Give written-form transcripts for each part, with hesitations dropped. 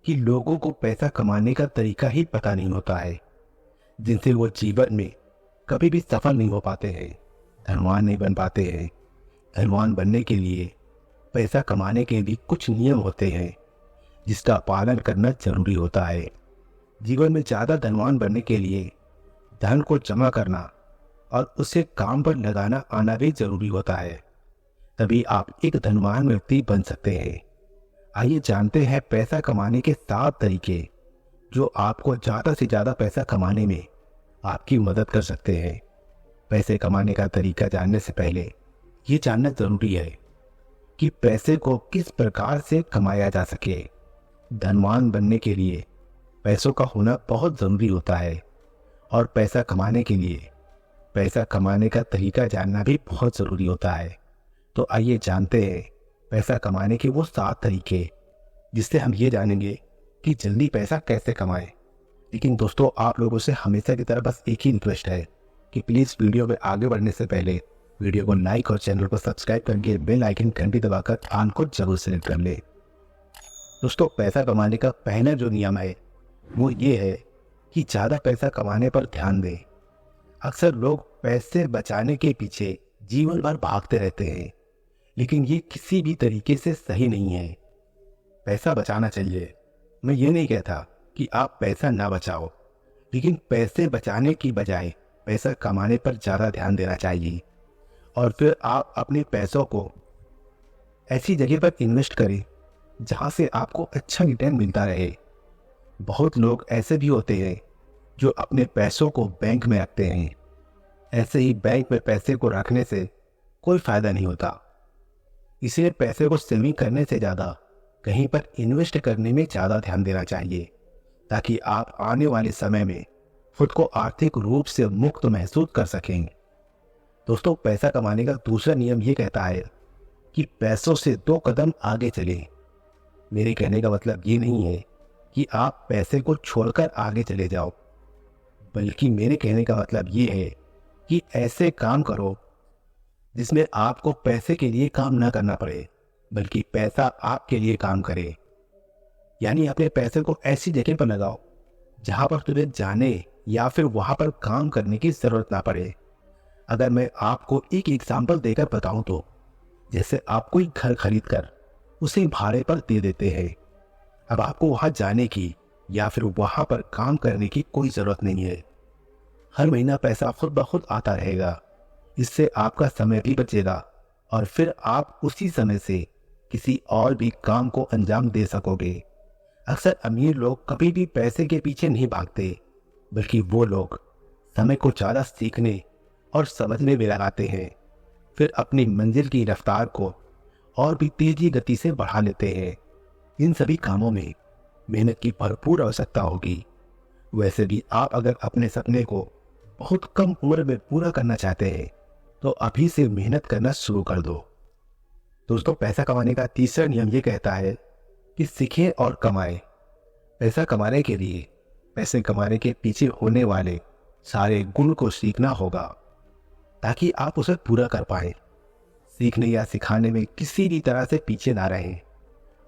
कि लोगों को पैसा कमाने का तरीका ही पता नहीं होता है, जिनसे वो जीवन में कभी भी सफल नहीं हो पाते हैं, धनवान नहीं बन पाते हैं। धनवान बनने के लिए पैसा कमाने के भी कुछ नियम होते हैं जिसका पालन करना जरूरी होता है। जीवन में ज़्यादा धनवान बनने के लिए धन को जमा करना और उसे काम पर लगाना आना भी जरूरी होता है, तभी आप एक धनवान व्यक्ति बन सकते हैं। आइए जानते हैं पैसा कमाने के 7 तरीके जो आपको ज़्यादा से ज़्यादा पैसा कमाने में आपकी मदद कर सकते हैं। पैसे कमाने का तरीका जानने से पहले ये जानना जरूरी है कि पैसे को किस प्रकार से कमाया जा सके। धनवान बनने के लिए पैसों का होना बहुत ज़रूरी होता है और पैसा कमाने के लिए पैसा कमाने का तरीका जानना भी बहुत ज़रूरी होता है। तो आइए जानते हैं पैसा कमाने के वो 7 तरीके जिससे हम ये जानेंगे कि जल्दी पैसा कैसे कमाएं। लेकिन दोस्तों, आप लोगों से हमेशा की तरह बस एक ही रिक्वेस्ट है कि प्लीज़ वीडियो में आगे बढ़ने से पहले वीडियो को लाइक और चैनल को सब्सक्राइब करके बेल आइकन घंटी दबाकर ऑल को जरूर सेलेक्ट कर ले। दोस्तों, पैसा कमाने का पहला जो नियम है वो ये है कि ज़्यादा पैसा कमाने पर ध्यान दें। अक्सर लोग पैसे बचाने के पीछे जीवन भर भागते रहते हैं, लेकिन ये किसी भी तरीके से सही नहीं है। पैसा बचाना चाहिए, मैं ये नहीं कहता कि आप पैसा ना बचाओ, लेकिन पैसे बचाने की बजाय पैसा कमाने पर ज़्यादा ध्यान देना चाहिए और फिर आप अपने पैसों को ऐसी जगह पर इन्वेस्ट करें जहाँ से आपको अच्छा रिटर्न मिलता रहे। बहुत लोग ऐसे भी होते हैं जो अपने पैसों को बैंक में रखते हैं। ऐसे ही बैंक में पैसे को रखने से कोई फ़ायदा नहीं होता, इसलिए पैसे को सेविंग करने से ज़्यादा कहीं पर इन्वेस्ट करने में ज़्यादा ध्यान देना चाहिए, ताकि आप आने वाले समय में खुद को आर्थिक रूप से मुक्त महसूस कर सकें। दोस्तों, पैसा कमाने का दूसरा नियम ये कहता है कि पैसों से 2 कदम आगे चलें। मेरे कहने का मतलब ये नहीं है कि आप पैसे को छोड़कर आगे चले जाओ, बल्कि मेरे कहने का मतलब ये है कि ऐसे काम करो जिसमें आपको पैसे के लिए काम ना करना पड़े, बल्कि पैसा आपके लिए काम करे। यानी अपने पैसे को ऐसी जगह पर लगाओ जहां पर तुम्हें जाने या फिर वहां पर काम करने की जरूरत ना पड़े। अगर मैं आपको एक एग्जाम्पल देकर बताऊं तो जैसे आप कोई घर खरीद कर उसे भाड़े पर दे देते हैं। अब आपको वहां जाने की या फिर वहां पर काम करने की कोई जरूरत नहीं है। हर महीना पैसा खुद ब खुद आता रहेगा। इससे आपका समय भी बचेगा और फिर आप उसी समय से किसी और भी काम को अंजाम दे सकोगे। अक्सर अमीर लोग कभी भी पैसे के पीछे नहीं भागते, बल्कि वो लोग समय को ज़्यादा सीखने और समझने में लगाते हैं, फिर अपनी मंजिल की रफ्तार को और भी तेजी गति से बढ़ा लेते हैं। इन सभी कामों में मेहनत की भरपूर आवश्यकता होगी। वैसे भी आप अगर अपने सपने को बहुत कम उम्र में पूरा करना चाहते हैं तो अभी से मेहनत करना शुरू कर दो। दोस्तों, पैसा कमाने का तीसरा नियम ये कहता है कि सीखें और कमाएं। पैसा कमाने के लिए पैसे कमाने के पीछे होने वाले सारे गुण को सीखना होगा ताकि आप उसे पूरा कर पाए। सीखने या सिखाने में किसी भी तरह से पीछे ना रहें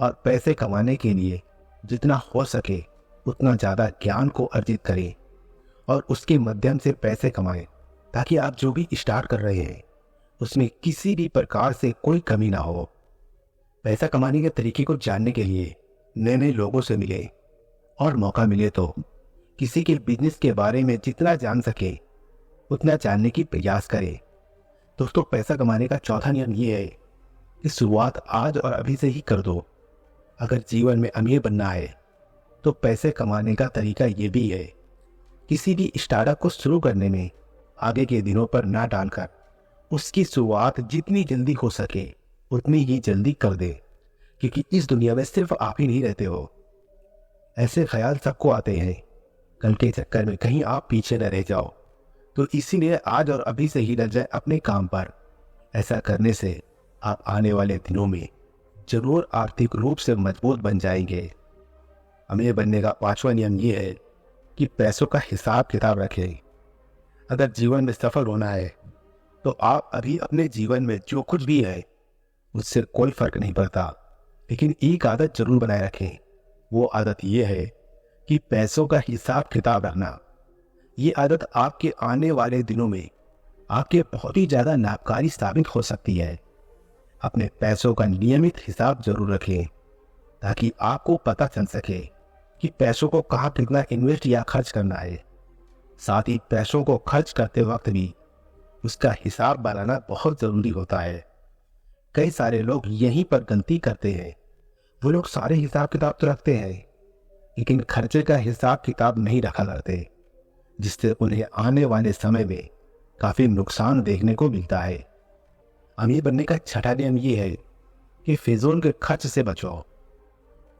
और पैसे कमाने के लिए जितना हो सके उतना ज़्यादा ज्ञान को अर्जित करें और उसके माध्यम से पैसे कमाएं, ताकि आप जो भी स्टार्ट कर रहे हैं उसमें किसी भी प्रकार से कोई कमी ना हो। पैसा कमाने के तरीके को जानने के लिए नए नए लोगों से मिलें और मौका मिले तो किसी के बिजनेस के बारे में जितना जान सके उतना जानने की प्रयास करें। दोस्तों, पैसा कमाने का चौथा नियम ये है कि शुरुआत आज और अभी से ही कर दो। अगर जीवन में अमीर बनना है तो पैसे कमाने का तरीका ये भी है, किसी भी स्टार्टअप को शुरू करने में आगे के दिनों पर ना डालकर उसकी शुरुआत जितनी जल्दी हो सके उतनी ही जल्दी कर दे, क्योंकि इस दुनिया में सिर्फ आप ही नहीं रहते हो। ऐसे ख्याल सबको आते हैं, कल के चक्कर में कहीं आप पीछे न रह जाओ। तो इसीलिए आज और अभी से ही लग जाए अपने काम पर। ऐसा करने से आप आने वाले दिनों में जरूर आर्थिक रूप से मजबूत बन जाएंगे। अमीर बनने का 5वां नियम ये है कि पैसों का हिसाब किताब रखें। अगर जीवन में सफल होना है तो आप अभी अपने जीवन में जो कुछ भी है उससे कोई फर्क नहीं पड़ता, लेकिन एक आदत जरूर बनाए रखें, वो आदत ये है कि पैसों का हिसाब किताब रखना। ये आदत आपके आने वाले दिनों में आपके बहुत ही ज़्यादा लाभकारी साबित हो सकती है। अपने पैसों का नियमित हिसाब जरूर रखें ताकि आपको पता चल सके कि पैसों को कहाँ कितना इन्वेस्ट या खर्च करना है। साथ ही पैसों को खर्च करते वक्त भी उसका हिसाब बनाना बहुत ज़रूरी होता है। कई सारे लोग यहीं पर गलती करते हैं। वो लोग सारे हिसाब किताब तो रखते हैं लेकिन खर्चे का हिसाब किताब नहीं रखा करते, जिससे उन्हें आने वाले समय में काफ़ी नुकसान देखने को मिलता है। अमीर बनने का छठा नियम ये है कि फिजूल के खर्च से बचो।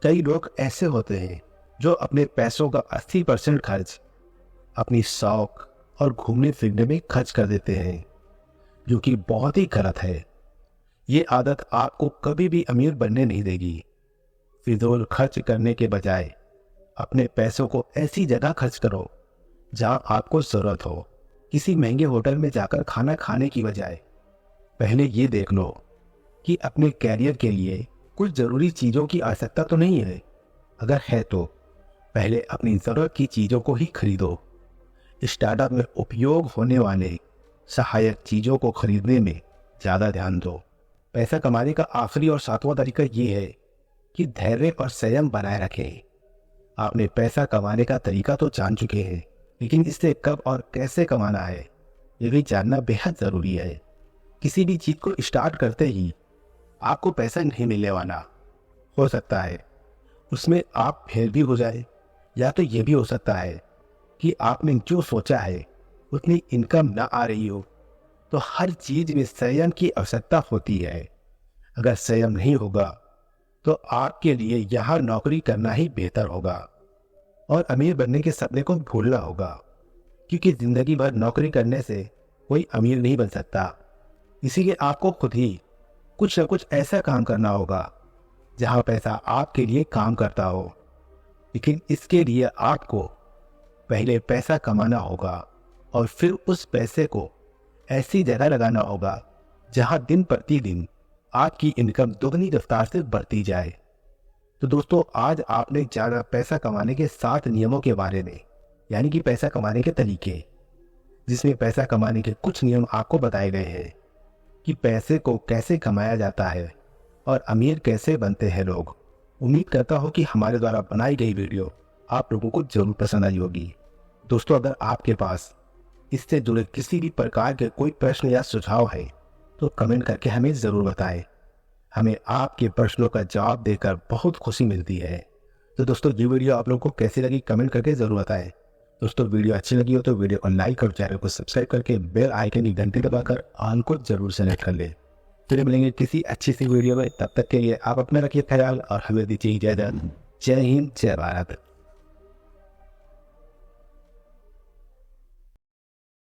कई लोग ऐसे होते हैं जो अपने पैसों का 80% खर्च अपनी शौक और घूमने फिरने में खर्च कर देते हैं, जो कि बहुत ही गलत है। ये आदत आपको कभी भी अमीर बनने नहीं देगी। फिजूल खर्च करने के बजाय अपने पैसों को ऐसी जगह खर्च करो जहां आपको जरूरत हो। किसी महंगे होटल में जाकर खाना खाने की बजाय पहले ये देख लो कि अपने कैरियर के लिए कुछ ज़रूरी चीज़ों की आवश्यकता तो नहीं है। अगर है तो पहले अपनी ज़रूरत की चीज़ों को ही खरीदो। स्टार्टअप में उपयोग होने वाले सहायक चीज़ों को खरीदने में ज़्यादा ध्यान दो। पैसा कमाने का आखिरी और सातवां तरीका ये है कि धैर्य और संयम बनाए रखें। आपने पैसा कमाने का तरीका तो जान चुके हैं, लेकिन इससे कब और कैसे कमाना है ये भी जानना बेहद ज़रूरी है। किसी भी चीज़ को स्टार्ट करते ही आपको पैसा नहीं मिलने वाला। हो सकता है उसमें आप फेल भी हो जाए, या तो ये भी हो सकता है कि आपने जो सोचा है उतनी इनकम ना आ रही हो। तो हर चीज़ में संयम की आवश्यकता होती है। अगर संयम नहीं होगा तो आपके लिए यहाँ नौकरी करना ही बेहतर होगा और अमीर बनने के सपने को भूलना होगा, क्योंकि ज़िंदगी भर नौकरी करने से कोई अमीर नहीं बन सकता। इसीलिए आपको खुद ही कुछ न कुछ ऐसा काम करना होगा जहाँ पैसा आपके लिए काम करता हो। लेकिन इसके लिए आपको पहले पैसा कमाना होगा और फिर उस पैसे को ऐसी जगह लगाना होगा जहाँ दिन प्रतिदिन आपकी इनकम दोगुनी रफ्तार से बढ़ती जाए। तो दोस्तों, आज आपने जाना पैसा कमाने के 7 नियमों के बारे में, यानी कि पैसा कमाने के तरीके, जिसमें पैसा कमाने के कुछ नियम आपको बताए गए हैं कि पैसे को कैसे कमाया जाता है और अमीर कैसे बनते हैं लोग। उम्मीद करता हूँ कि हमारे द्वारा बनाई गई वीडियो आप लोगों को जरूर पसंद आई होगी। दोस्तों, अगर आपके पास इससे जुड़े किसी भी प्रकार के कोई प्रश्न या सुझाव है तो कमेंट करके हमें ज़रूर बताएं। हमें आपके प्रश्नों का जवाब देकर बहुत खुशी मिलती है। तो दोस्तों, ये वीडियो आप लोगों को कैसी लगी कमेंट करके ज़रूर बताएं। दोस्तों, वीडियो अच्छी लगी हो तो वीडियो को लाइक और चैनल को सब्सक्राइब करके बेल आइकन की घंटी दबाकर ऑल को जरूर सेलेक्ट कर ले। फिर मिलेंगे किसी अच्छी सी वीडियो में। तब तक के लिए आप अपना रखिए ख्याल और हमें दीजिए इजाजत। जय हिंद, जय भारत।